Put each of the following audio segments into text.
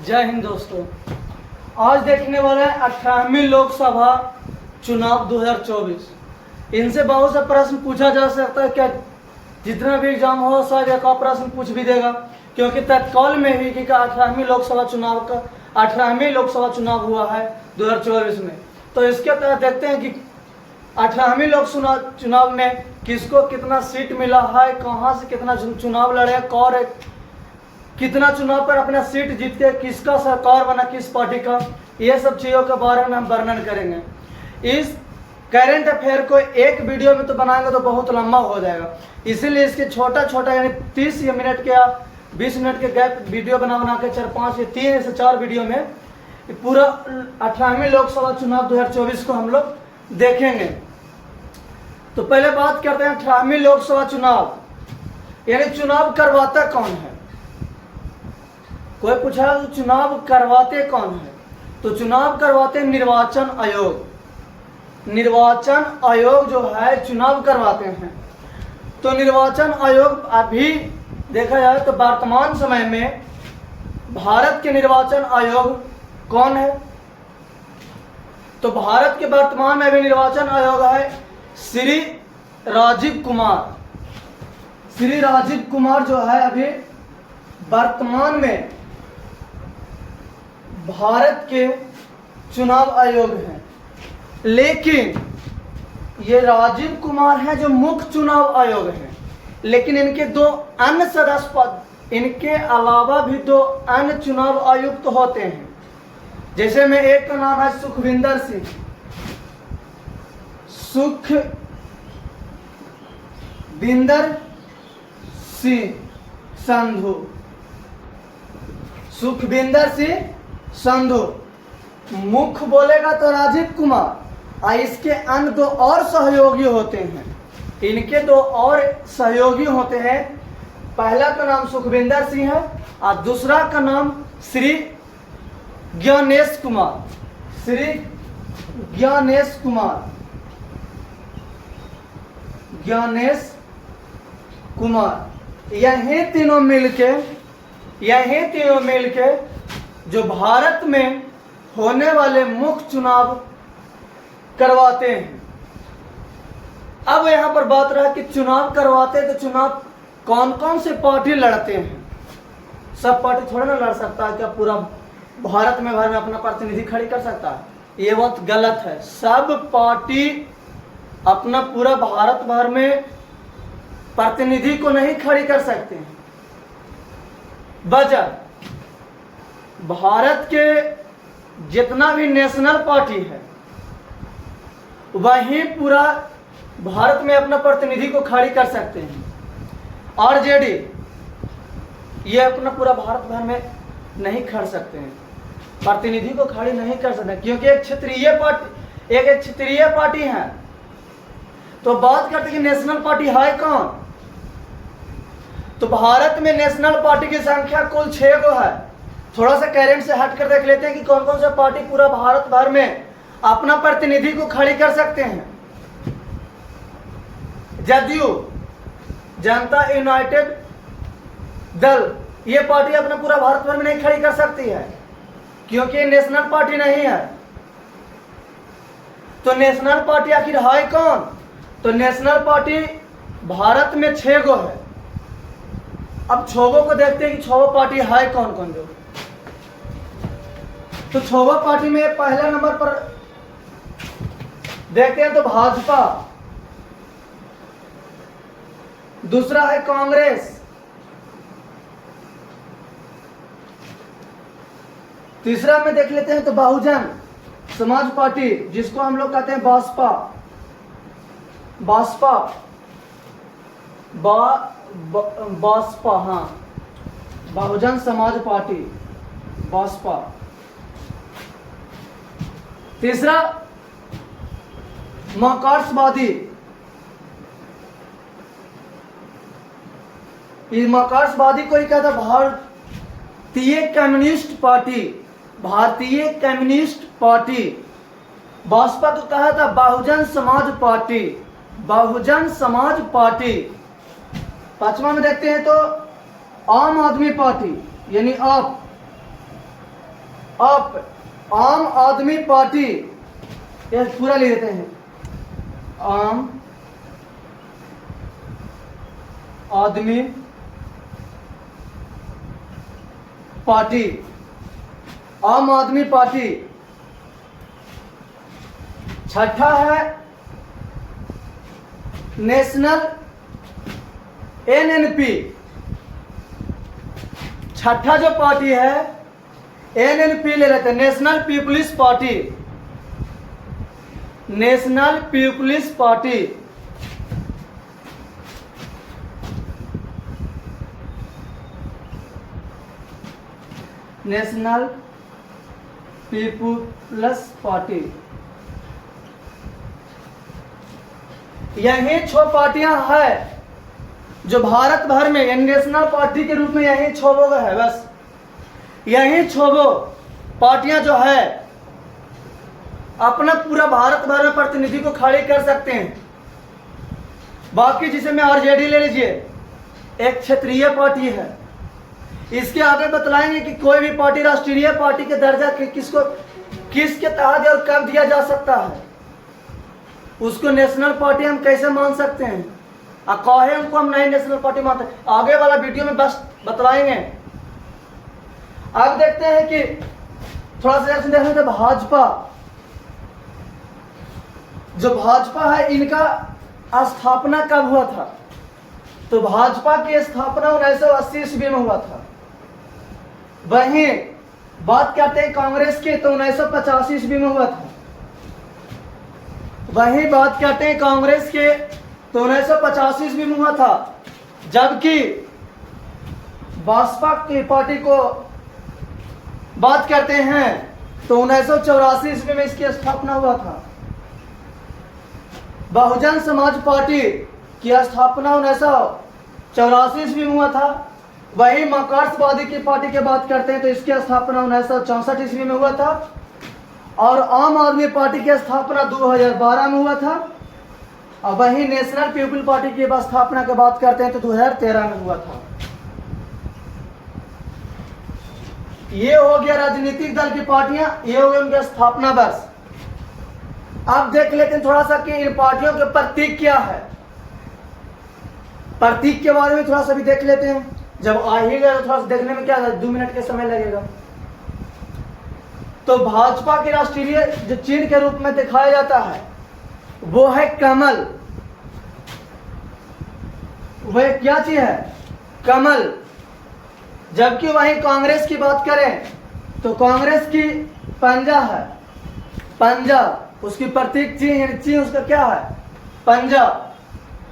जय हिंद दोस्तों। आज देखने वाले हैं 18वीं लोकसभा चुनाव 2024। इनसे बहुत से प्रश्न पूछा जा सकता है। क्या जितना भी एग्जाम हो शायद एक और प्रश्न पूछ भी देगा, क्योंकि तत्काल में ही कि 18वीं लोकसभा चुनाव हुआ है 2024 में। तो इसके तहत देखते हैं कि 18वीं लोकसभा चुनाव में किसको कितना सीट मिला है, कहाँ से कितना चुनाव लड़े, कौन कितना चुनाव पर अपना सीट जीत के, किसका सरकार बना, किस पार्टी का, ये सब चीज़ों के बारे में हम वर्णन करेंगे। इस करंट अफेयर को एक वीडियो में तो बनाएंगे तो बहुत लंबा हो जाएगा, इसीलिए इसके छोटा छोटा यानी 30 मिनट के या 20 मिनट के गैप वीडियो बना के 4-5 या 3 से 4 वीडियो में पूरा 18वीं लोकसभा चुनाव 2024 को हम लोग देखेंगे। तो पहले बात करते हैं 18वीं लोकसभा चुनाव, यानी चुनाव करवाता कौन है। कोई पूछा चुनाव करवाते कौन है, तो चुनाव करवाते निर्वाचन आयोग। निर्वाचन आयोग जो है चुनाव करवाते हैं। तो निर्वाचन आयोग अभी देखा जाए तो वर्तमान समय में भारत के निर्वाचन आयोग कौन है, तो भारत के वर्तमान में अभी निर्वाचन आयोग है श्री राजीव कुमार। श्री राजीव कुमार जो है अभी वर्तमान में भारत के चुनाव आयोग हैं। लेकिन ये राजीव कुमार हैं जो मुख्य चुनाव आयोग हैं, लेकिन इनके 2 अन्य सदस्य पद, इनके अलावा भी 2 अन्य चुनाव आयुक्त होते हैं। जैसे में एक का नाम है सुखविंदर सिंह संधू। सुखविंदर सिंह संधू मुख्य बोलेगा तो राजीव कुमार, और इसके अन्य 2 और सहयोगी होते हैं। इनके 2 और सहयोगी होते हैं। पहला का नाम सुखविंदर सिंह है और दूसरा का नाम श्री ज्ञानेश कुमार। श्री ज्ञानेश कुमार यही तीनों मिलके जो भारत में होने वाले मुख्य चुनाव करवाते हैं। अब यहाँ पर बात रहा कि चुनाव करवाते तो चुनाव कौन कौन से पार्टी लड़ते हैं। सब पार्टी थोड़ा ना लड़ सकता है, क्या पूरा भारत में भर में अपना प्रतिनिधि खड़ी कर सकता है? ये बात गलत है। सब पार्टी अपना पूरा भारत भर में प्रतिनिधि को नहीं खड़ी कर सकते हैं। वजह भारत के जितना भी नेशनल पार्टी है वही पूरा भारत में अपना प्रतिनिधि को खड़ी कर सकते हैं। आरजेडी ये अपना पूरा भारत भर में नहीं खड़ सकते हैं, प्रतिनिधि को खड़ी नहीं कर सकते, क्योंकि एक क्षेत्रीय पार्टी है। तो बात करते हैं कि नेशनल पार्टी है कौन, तो भारत में नेशनल पार्टी की संख्या कुल 6 गो है। थोड़ा सा करंट से हट कर देख लेते हैं कि कौन कौन सा पार्टी पूरा भारत भर में अपना प्रतिनिधि को खड़ी कर सकते हैं। जदयू जनता यूनाइटेड दल, ये पार्टी अपना पूरा भारत भर में नहीं खड़ी कर सकती है, क्योंकि ये नेशनल पार्टी नहीं है। तो नेशनल पार्टी आखिर है कौन, तो नेशनल पार्टी भारत में 6 गो है। अब 6 को देखते हैं कि 6 पार्टी है कौन कौन जो। तो 6 पार्टी में पहला नंबर पर देखते हैं तो भाजपा, दूसरा है कांग्रेस, तीसरा में देख लेते हैं तो बहुजन समाज पार्टी, जिसको हम लोग कहते हैं बासपा, हाँ, बहुजन समाज पार्टी बासपा। तीसरा मार्क्सवादी, इस मार्क्सवादी को ही कहता भारतीय कम्युनिस्ट पार्टी। बासपा को कहा था बहुजन समाज पार्टी। 5वां में देखते हैं तो आम आदमी पार्टी यानी आप, आप आम आदमी पार्टी, ये पूरा ले लेते हैं, आम आदमी पार्टी, आम आदमी पार्टी। छठा है नेशनल एनएनपी। छठा जो पार्टी है एनएनपी ले लेते हैं, national people's party, national people's party. National people's party. यही 6 पार्टियां हैं जो भारत भर में नेशनल पार्टी के रूप में यही 6 लोग है। बस यही 6 पार्टियां जो है अपना पूरा भारत भर में प्रतिनिधि को खड़े कर सकते हैं। बाकी जिसे में आरजेडी ले लीजिए, एक क्षेत्रीय पार्टी है। इसके आगे बतलाएंगे कि कोई भी पार्टी राष्ट्रीय पार्टी के दर्जा किसको किसके तहत और कब दिया जा सकता है, उसको नेशनल पार्टी हम कैसे मान सकते हैं। कहे उनको हम नहीं नेशनल पार्टी मानते, आगे वाला वीडियो में बस बतलाएंगे। अब देखते हैं कि थोड़ा सा देखते हैं भाजपा। जो भाजपा है इनका स्थापना कब हुआ था, तो भाजपा की स्थापना 1980 ईस्वी में हुआ था। वहीं बात करते हैं कांग्रेस की तो 1985 ईस्वी में हुआ था। वहीं बात करते हैं कांग्रेस के तो 1985 ईस्वी में हुआ था। जबकि बसपा की पार्टी को बात करते हैं तो 1984 ईस्वी में इसकी स्थापना हुआ था। बहुजन समाज पार्टी की स्थापना 1984 ईस्वी में हुआ था। वही मार्क्सवादी की पार्टी की बात करते हैं तो इसकी स्थापना 1964 ईस्वी में हुआ था। और आम आदमी पार्टी की स्थापना 2012 में हुआ था। और वही नेशनल पीपुल पार्टी की स्थापना की बात करते हैं तो 2013 में हुआ था। ये हो गया राजनीतिक दल की पार्टियां, ये हो गया उनकी स्थापना वर्ष। अब देख लेते हैं थोड़ा सा कि इन पार्टियों के प्रतीक क्या है। प्रतीक के बारे में थोड़ा सा भी देख लेते हैं। जब आ ही गए तो थोड़ा सा देखने में क्या 2 मिनट के समय लगेगा। तो भाजपा के राष्ट्रीय जो चिन्ह के रूप में दिखाया जाता है वो है कमल। वह क्या चीज है, कमल। जबकि वहीं कांग्रेस की बात करें तो कांग्रेस की पंजा है, पंजा उसकी प्रतीक चिन्ह उसका क्या है, पंजा।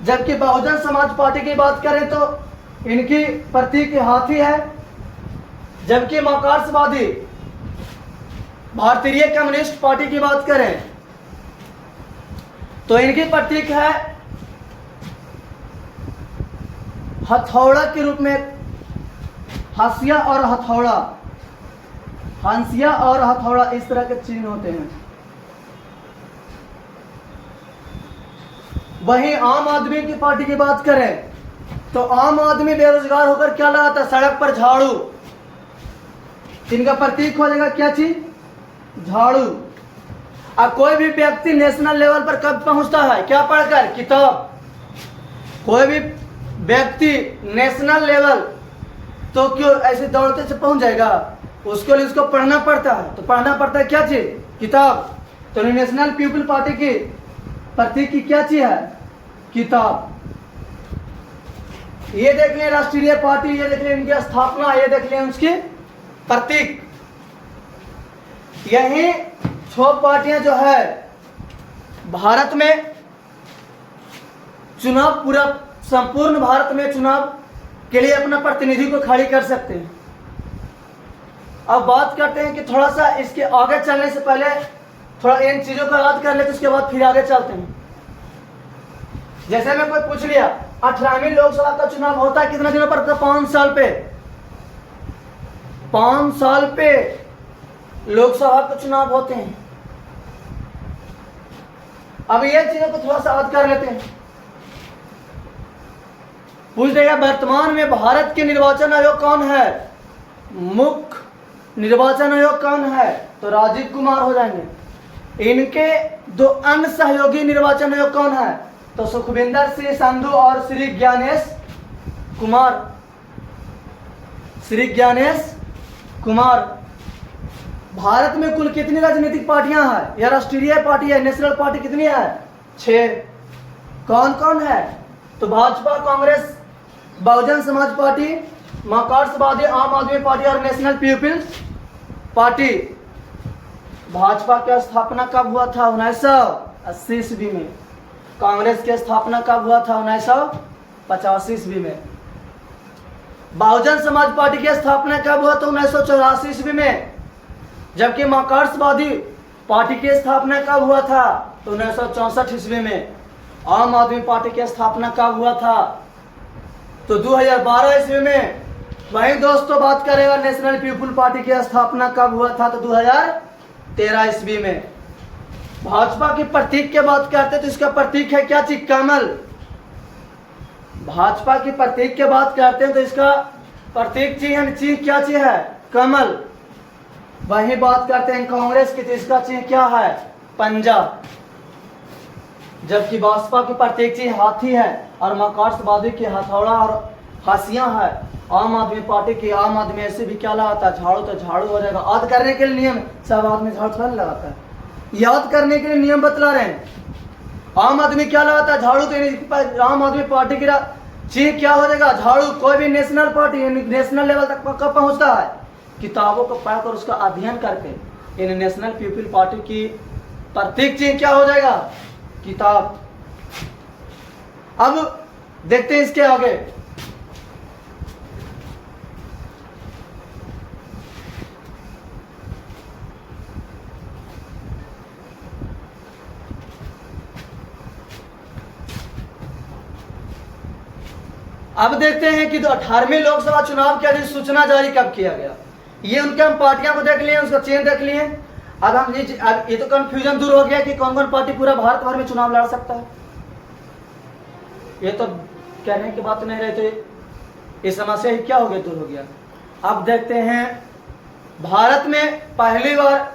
जबकि बहुजन समाज पार्टी की बात करें तो इनकी प्रतीक हाथी है। जबकि मार्क्सवादी भारतीय कम्युनिस्ट पार्टी की बात करें तो इनकी प्रतीक है हथौड़ा के रूप में, हंसिया और हथौड़ा, हंसिया और हथौड़ा इस तरह के चिन्ह होते हैं। वहीं आम आदमी की पार्टी की बात करें तो आम आदमी बेरोजगार होकर क्या लगाता है, सड़क पर झाड़ू। इनका प्रतीक हो जाएगा क्या चीज, झाड़ू। अब कोई भी व्यक्ति नेशनल लेवल पर कब पहुंचता है, क्या पढ़कर, किताब। कोई भी व्यक्ति नेशनल लेवल तो क्यों ऐसे दौड़ते से पहुंच जाएगा, उसके लिए उसको पढ़ना पड़ता है। तो पढ़ना पड़ता है क्या चीज, किताब। तो नेशनल पीपुल पार्टी की प्रतीक की क्या चीज है, किताब। ये देख लें राष्ट्रीय पार्टी, ये देख लें इनकी स्थापना, ये देख लें उसकी प्रतीक। यही 6 पार्टियां जो है भारत में चुनाव, पूरा संपूर्ण भारत में चुनाव के लिए अपना प्रतिनिधि को खड़ी कर सकते हैं। अब बात करते हैं कि थोड़ा सा इसके आगे चलने से पहले थोड़ा इन चीजों को याद कर लेते, उसके बाद फिर आगे चलते हैं। जैसे मैं कोई पूछ लिया 18वीं लोकसभा का चुनाव होता है कितने दिनों पर, 5 साल पे। 5 साल पे लोकसभा के चुनाव होते हैं। अब ये चीजों को थोड़ा सा याद कर लेते हैं। पूछ देगा वर्तमान में भारत के निर्वाचन आयोग कौन है, मुख्य निर्वाचन आयोग कौन है? तो राजीव कुमार हो जाएंगे। इनके दो अन्य सहयोगी निर्वाचन आयोग कौन है? तो सुखविंदर सिंह संधू और श्री ज्ञानेश कुमार। श्री ज्ञानेश कुमार। भारत में कुल कितनी राजनीतिक पार्टियां हैं? यह राष्ट्रीय पार्टी है, नेशनल पार्टी कितनी है? 6। कौन कौन है? तो भाजपा, कांग्रेस, बहुजन समाज पार्टी, मार्क्सवादी, आम आदमी पार्टी और नेशनल पीपुल्स पार्टी। भाजपा की स्थापना कब हुआ था? 1980 ईस्वी में। कांग्रेस की स्थापना कब हुआ था? 1985 ईस्वी में। बहुजन समाज पार्टी की स्थापना कब हुआ? तो 1984 ईस्वी में। जबकि मार्क्सवादी पार्टी की स्थापना कब हुआ था? तो 1964 ईस्वी में। आम आदमी पार्टी की स्थापना कब हुआ था? तो 2012 ईस्वी में। वहीं दोस्तों बात करेगा नेशनल पीपुल पार्टी की स्थापना कब हुआ था? तो 2013 ईस्वी में। भाजपा की प्रतीक की बात करते तो इसका प्रतीक है क्या चीज? कमल। भाजपा की प्रतीक की बात करते हैं तो इसका प्रतीक चिन्ह क्या चीज है? कमल। वही बात करते हैं कांग्रेस की तो इसका चिन्ह क्या है? पंजा। जबकि भाजपा की प्रतीक चिन्ह हाथी है और मार्क्सवादी की हथौड़ा और हाशियां है। आम आदमी पार्टी की, आम आदमी ऐसे भी क्या लगाता है? झाड़ू। तो झाड़ू हो जाएगा। याद करने के लिए नियम, सब आदमी झाड़ू थोड़ा लगाता है, याद करने के लिए नियम बतला रहे हैं। आम आदमी क्या लगाता है? झाड़ू। तो आम आदमी पार्टी की चिन्ह क्या हो जाएगा? झाड़ू। कोई भी नेशनल पार्टी नेशनल लेवल तक कब पहुंचता है? किताबों को पढ़कर उसका अध्ययन करके इन नेशनल पीपल पार्टी की प्रतीक चिन्ह क्या हो जाएगा? किताब। अब देखते हैं इसके आगे। अब देखते हैं कि 18वें लोकसभा चुनाव की अधिसूचना जारी कब किया गया। ये उनके हम पार्टियां को देख लिए, उसका चिन्ह देख लिए। अब हम ये तो कंफ्यूजन दूर हो गया कि कौन कौन पार्टी पूरा भारत भर में चुनाव लड़ सकता है। ये तो कहने की बात नहीं रहती, ये समस्या ही क्या हो गया? दूर हो गया। अब देखते हैं भारत में पहली बार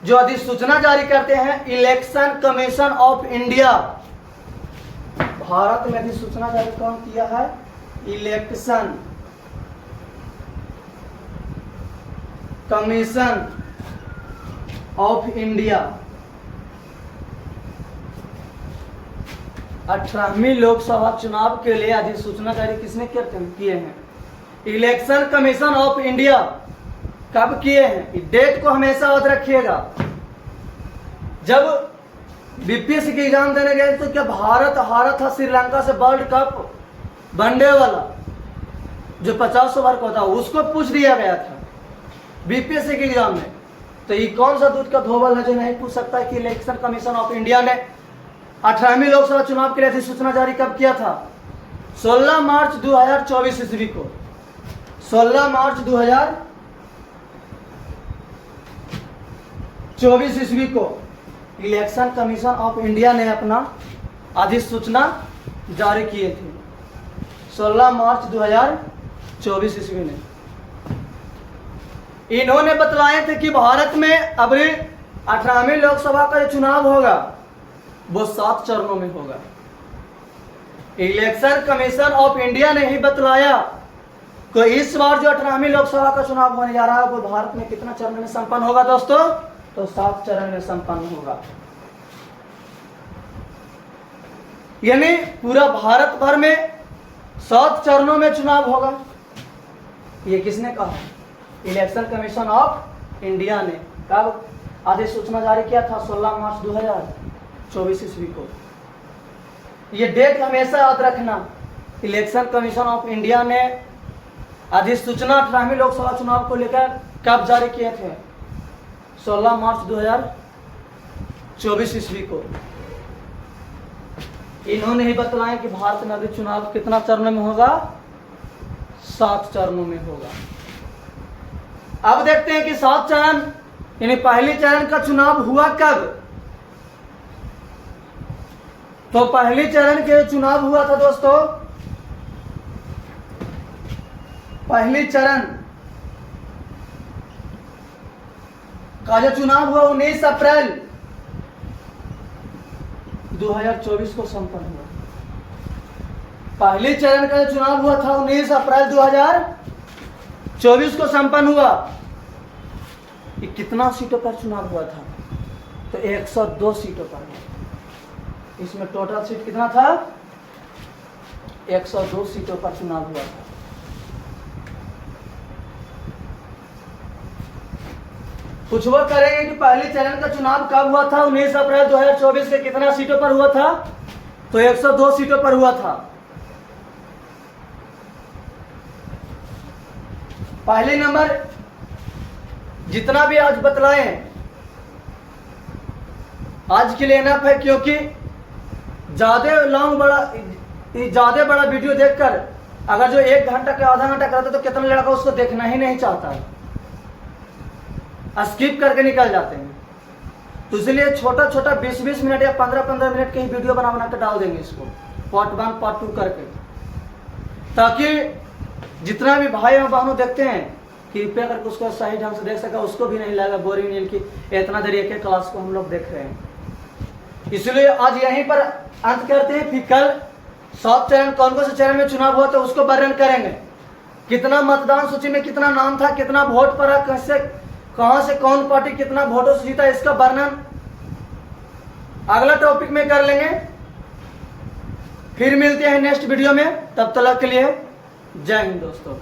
जो अधिसूचना जारी करते हैं election commission of India. Bharat में अधिसूचना जारी कौन किया है? Election commission of India. 18वीं Lok Sabha चुनाव के लिए अधिसूचना जारी किसने किए हैं? Election commission of India. कब किए हैं? डेट को हमेशा याद रखिएगा। जब बीपीएससी की एग्जाम देने गए तो क्या भारत हारा था श्रीलंका से वर्ल्ड कप वनडे वाला जो 50 ओवर का था, उसको पूछ दिया गया था बीपीएससी के एग्जाम में। तो ये कौन सा दूध का धोबल है जो नहीं पूछ सकता है कि इलेक्शन कमीशन ऑफ इंडिया ने 18वीं लोकसभा चुनाव के लिए अधिसूचना जारी कब किया था? 16 मार्च 2024 ईस्वी को। 16 मार्च 2024 ईस्वी को इलेक्शन कमीशन ऑफ इंडिया ने अपना अधिसूचना जारी किए थे। 16 मार्च 2024 ईस्वी में इन्होंने बतलाए थे कि भारत में अभी 18वीं लोकसभा का जो चुनाव होगा वो 7 चरणों में होगा। इलेक्शन कमीशन ऑफ इंडिया ने ही बतलाया कि इस बार जो 18वीं लोकसभा का चुनाव होने जा रहा है वो भारत में कितना चरण में संपन्न होगा दोस्तों? तो 7 चरण में संपन्न होगा। यानी पूरा भारत भर में 7 चरणों में चुनाव होगा। ये किसने कहा? इलेक्शन कमीशन ऑफ इंडिया ने। कब अधिसूचना जारी किया था? 16 मार्च 2024 ईस्वी को। ये डेट हमेशा याद रखना। इलेक्शन कमीशन ऑफ इंडिया ने अधिसूचना 18वीं लोकसभा चुनाव को लेकर कब जारी किए थे? 16 मार्च 2024 ईस्वी को। इन्होंने ही बतलाया कि भारत में अभी चुनाव कितना चरणों में होगा? 7 चरणों में होगा। अब देखते हैं कि 7 चरण यानी पहले चरण का चुनाव हुआ कब? तो पहले चरण के चुनाव हुआ था दोस्तों, पहली चरण का जो चुनाव हुआ 19 अप्रैल 2024 को संपन्न हुआ। पहले चरण का जो चुनाव हुआ था 19 अप्रैल 2024 को संपन्न हुआ। ये कितना सीटों पर चुनाव हुआ था? तो 102 सीटों पर हुआ। इसमें टोटल सीट कितना था? 102 सीटों पर चुनाव हुआ था। कुछ वो करेंगे कि पहले चरण का चुनाव कब हुआ था? 19 अप्रैल 2024 के कितना सीटों पर हुआ था? तो 102 सीटों पर हुआ था। पहले नंबर जितना भी आज बतलाए आज के लिए इनफ है, क्योंकि ज्यादा बड़ा वीडियो देखकर अगर जो 1 घंटा का आधा घंटा करता तो कितना लड़का उसको देखना ही नहीं चाहता है, स्किप करके निकल जाते हैं। तो इसलिए छोटा छोटा 20-20 मिनट या 15-15 मिनट के ही वीडियो बना बना कर डाल देंगे इसको, पार्ट 1 पार्ट 2 करके, ताकि जितना भी भाई और बहनों देखते हैं कृपया करके उसको सही ढंग से देख सका, उसको भी नहीं लगा बोरिंग नहीं कि इतना देर एक क्लास को हम लोग देख रहे हैं। इसलिए आज यहीं पर अंत करते हैं। फिर कल 7 चरण कौन कौन से चरण में चुनाव हुआ तो उसको वर्णन करेंगे। कितना मतदान सूची में कितना नाम था, कितना वोट पड़ा, कैसे कहां से कौन पार्टी कितना वोटों से जीता, इसका वर्णन अगला टॉपिक में कर लेंगे। फिर मिलते हैं नेक्स्ट वीडियो में, तब तक के लिए जय हिंद दोस्तों।